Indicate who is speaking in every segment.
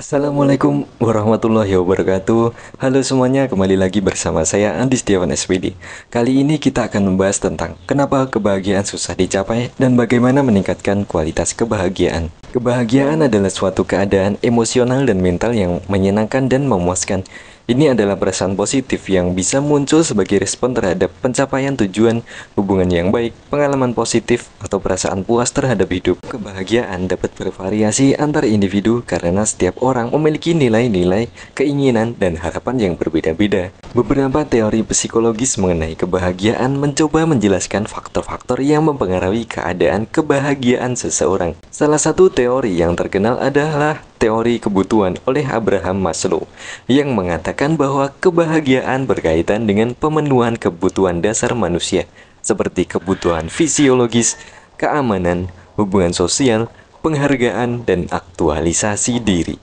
Speaker 1: Assalamualaikum warahmatullahi wabarakatuh. Halo semuanya, kembali lagi bersama saya Andi Setiawan SPD. Kali ini kita akan membahas tentang kenapa kebahagiaan susah dicapai dan bagaimana meningkatkan kualitas kebahagiaan. Kebahagiaan adalah suatu keadaan emosional dan mental yang menyenangkan dan memuaskan. Ini adalah perasaan positif yang bisa muncul sebagai respon terhadap pencapaian tujuan, hubungan yang baik, pengalaman positif, atau perasaan puas terhadap hidup. Kebahagiaan dapat bervariasi antar individu karena setiap orang memiliki nilai-nilai, keinginan, dan harapan yang berbeda-beda. Beberapa teori psikologis mengenai kebahagiaan mencoba menjelaskan faktor-faktor yang mempengaruhi keadaan kebahagiaan seseorang. Salah satu teori yang terkenal adalah teori kebutuhan oleh Abraham Maslow yang mengatakan bahwa kebahagiaan berkaitan dengan pemenuhan kebutuhan dasar manusia seperti kebutuhan fisiologis, keamanan, hubungan sosial, penghargaan, dan aktualisasi diri.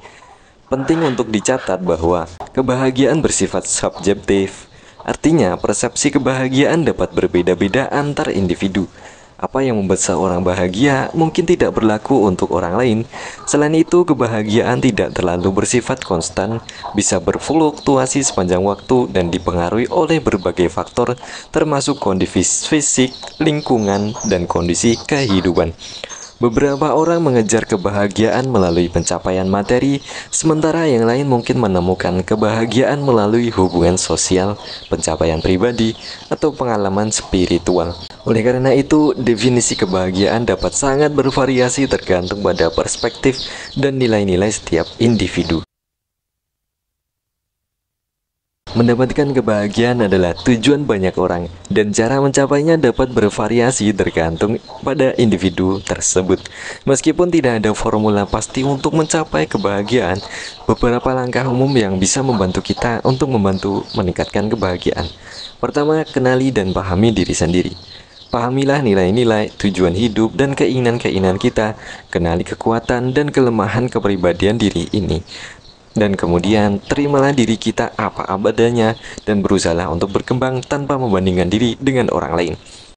Speaker 1: Penting untuk dicatat bahwa kebahagiaan bersifat subjektif. Artinya, persepsi kebahagiaan dapat berbeda-beda antar individu. Apa yang membuat seorang bahagia mungkin tidak berlaku untuk orang lain. Selain itu, kebahagiaan tidak terlalu bersifat konstan, bisa berfluktuasi sepanjang waktu dan dipengaruhi oleh berbagai faktor, termasuk kondisi fisik, lingkungan, dan kondisi kehidupan. Beberapa orang mengejar kebahagiaan melalui pencapaian materi, sementara yang lain mungkin menemukan kebahagiaan melalui hubungan sosial, pencapaian pribadi, atau pengalaman spiritual. Oleh karena itu, definisi kebahagiaan dapat sangat bervariasi tergantung pada perspektif dan nilai-nilai setiap individu. Mendapatkan kebahagiaan adalah tujuan banyak orang, dan cara mencapainya dapat bervariasi tergantung pada individu tersebut. Meskipun tidak ada formula pasti untuk mencapai kebahagiaan, beberapa langkah umum yang bisa membantu kita untuk membantu meningkatkan kebahagiaan. Pertama, kenali dan pahami diri sendiri. Pahamilah nilai-nilai, tujuan hidup, dan keinginan-keinginan kita. Kenali kekuatan dan kelemahan kepribadian diri ini. Dan kemudian, terimalah diri kita apa adanya dan berusahalah untuk berkembang tanpa membandingkan diri dengan orang lain.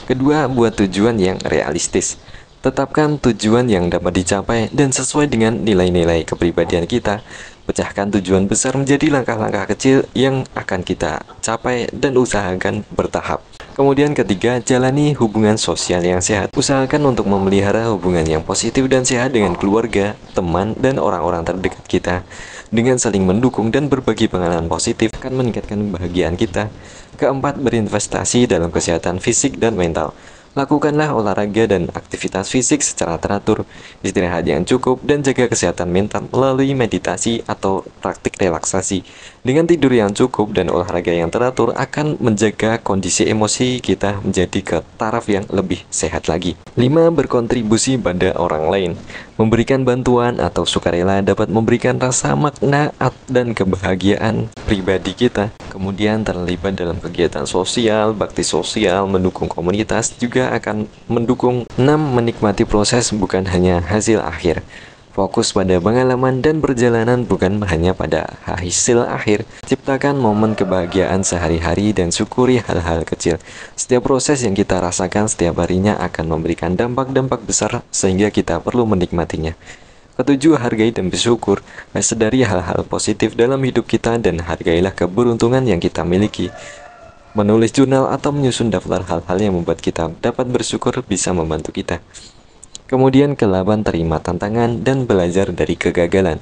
Speaker 1: Kedua, buat tujuan yang realistis. Tetapkan tujuan yang dapat dicapai dan sesuai dengan nilai-nilai kepribadian kita. Pecahkan tujuan besar menjadi langkah-langkah kecil yang akan kita capai dan usahakan bertahap. Kemudian ketiga, jalani hubungan sosial yang sehat. Usahakan untuk memelihara hubungan yang positif dan sehat dengan keluarga, teman, dan orang-orang terdekat kita. Dengan saling mendukung dan berbagi pengalaman positif akan meningkatkan kebahagiaan kita. Keempat, berinvestasi dalam kesehatan fisik dan mental. Lakukanlah olahraga dan aktivitas fisik secara teratur, istirahat yang cukup, dan jaga kesehatan mental melalui meditasi atau praktik relaksasi. Dengan tidur yang cukup dan olahraga yang teratur akan menjaga kondisi emosi kita menjadi ke taraf yang lebih sehat lagi. 5. Berkontribusi pada orang lain. Memberikan bantuan atau sukarela dapat memberikan rasa makna dan kebahagiaan pribadi kita. Kemudian terlibat dalam kegiatan sosial, bakti sosial, mendukung komunitas juga akan mendukung. 6. Menikmati proses bukan hanya hasil akhir. Fokus pada pengalaman dan perjalanan bukan hanya pada hasil akhir. Ciptakan momen kebahagiaan sehari-hari dan syukuri hal-hal kecil. Setiap proses yang kita rasakan setiap harinya akan memberikan dampak-dampak besar sehingga kita perlu menikmatinya. Ketujuh, hargai dan bersyukur. Sadari hal-hal positif dalam hidup kita dan hargailah keberuntungan yang kita miliki. Menulis jurnal atau menyusun daftar hal-hal yang membuat kita dapat bersyukur bisa membantu kita. Kemudian ke-8, terima tantangan dan belajar dari kegagalan.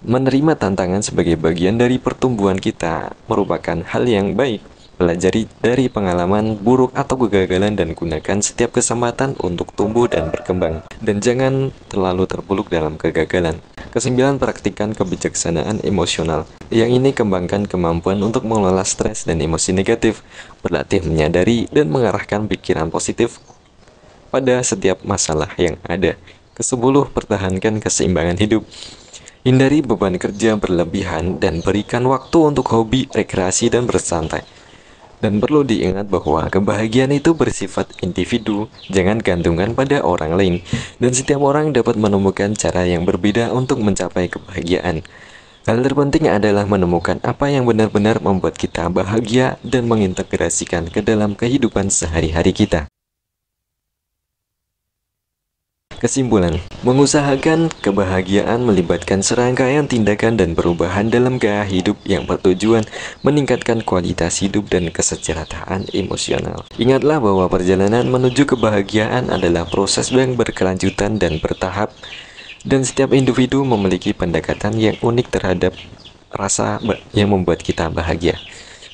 Speaker 1: Menerima tantangan sebagai bagian dari pertumbuhan kita merupakan hal yang baik. Pelajari dari pengalaman buruk atau kegagalan dan gunakan setiap kesempatan untuk tumbuh dan berkembang. Dan jangan terlalu terpuruk dalam kegagalan. Kesembilan, praktikkan kebijaksanaan emosional. Yang ini kembangkan kemampuan untuk mengelola stres dan emosi negatif. Berlatih menyadari dan mengarahkan pikiran positif pada setiap masalah yang ada. Kesepuluh, pertahankan keseimbangan hidup. Hindari beban kerja berlebihan dan berikan waktu untuk hobi, rekreasi, dan bersantai. Dan perlu diingat bahwa kebahagiaan itu bersifat individu, jangan gantungan pada orang lain. Dan setiap orang dapat menemukan cara yang berbeda untuk mencapai kebahagiaan. Hal terpenting adalah menemukan apa yang benar-benar membuat kita bahagia dan mengintegrasikan ke dalam kehidupan sehari-hari kita. Kesimpulan, mengusahakan kebahagiaan melibatkan serangkaian tindakan dan perubahan dalam gaya hidup yang bertujuan meningkatkan kualitas hidup dan kesejahteraan emosional. Ingatlah bahwa perjalanan menuju kebahagiaan adalah proses yang berkelanjutan dan bertahap, dan setiap individu memiliki pendekatan yang unik terhadap yang membuat kita bahagia.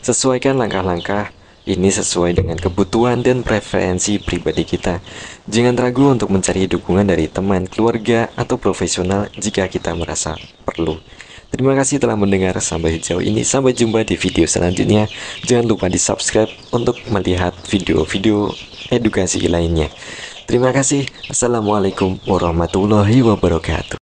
Speaker 1: Sesuaikan langkah-langkah ini sesuai dengan kebutuhan dan preferensi pribadi kita. Jangan ragu untuk mencari dukungan dari teman, keluarga, atau profesional jika kita merasa perlu. Terima kasih telah mendengar sampai sejauh ini. Sampai jumpa di video selanjutnya. Jangan lupa di subscribe untuk melihat video-video edukasi lainnya. Terima kasih. Assalamualaikum warahmatullahi wabarakatuh.